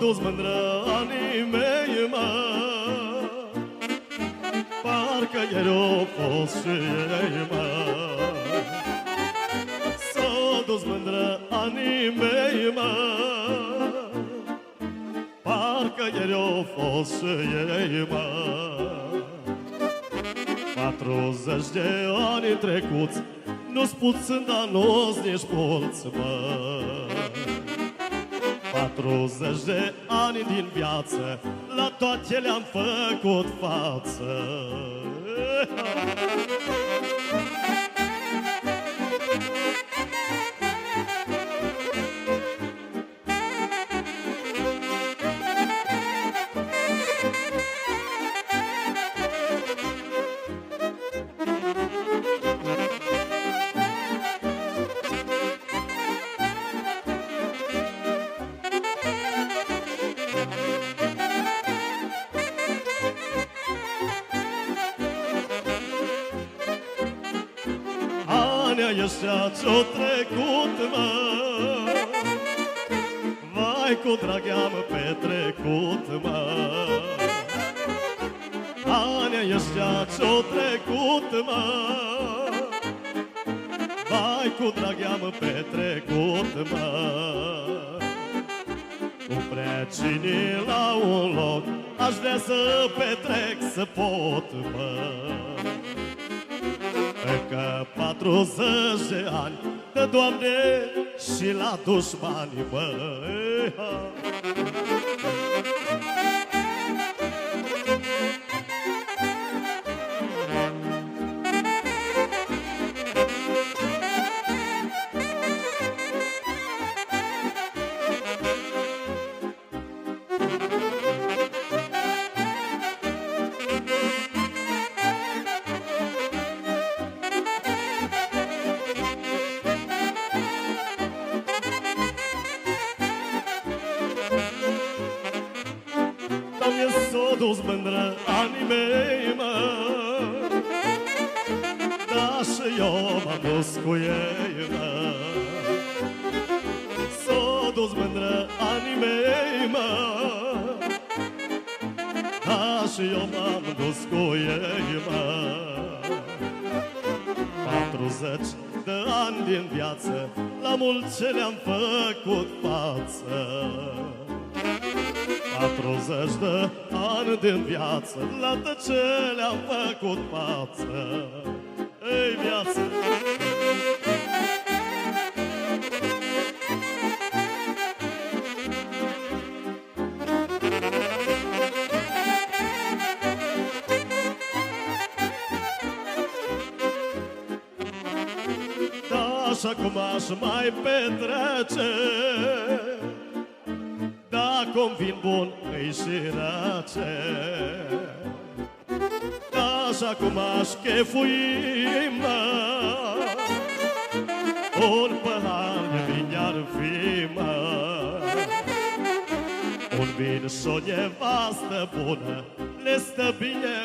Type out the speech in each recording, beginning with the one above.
dus mândră anii mei, mă, parcă ieri o fost și ei, mă. S-o dus mândră anii mei, mă, parcă ieri o fost și ei, mă. 40 de ani trecuți, nu-s puțin, dar nu-s nici mulți, mă. 40 de ani din viață, la toate le-am făcut față. Anii ăștia ce-o trecut, mă, vai cu drag i-am petrecut, mă. Anii ăștia ce-o trecut, mă, vai cu drag i-am petrecut, mă. Cu precinii la un loc aș vrea să petrec, să pot, mă. Că 40 de ani, de Doamne, și la dușmani, mă. S-o dus mândră anii mei, mă, da, și eu m-am dus cu ei, mă. S-o dus mândră anii mei, mă, da, și eu m-am dus cu ei, mă. 40 de ani din viață, la mult ce le-am făcut față. 40 de ani din viață, la tot ce le-am făcut față. Ei, viață! Da, așa cum aș mai petrece, dacă-mi vin bun, îi și race. Așa cum aș chefui, mă, un pahar de vin ar fi, mă. Un vin și o nevastă bună, le stă bine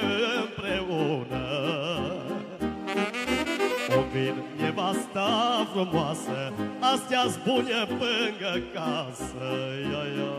împreună. Un vin, nevasta frumoasă, astea-s bune pângă casă, ia, ia.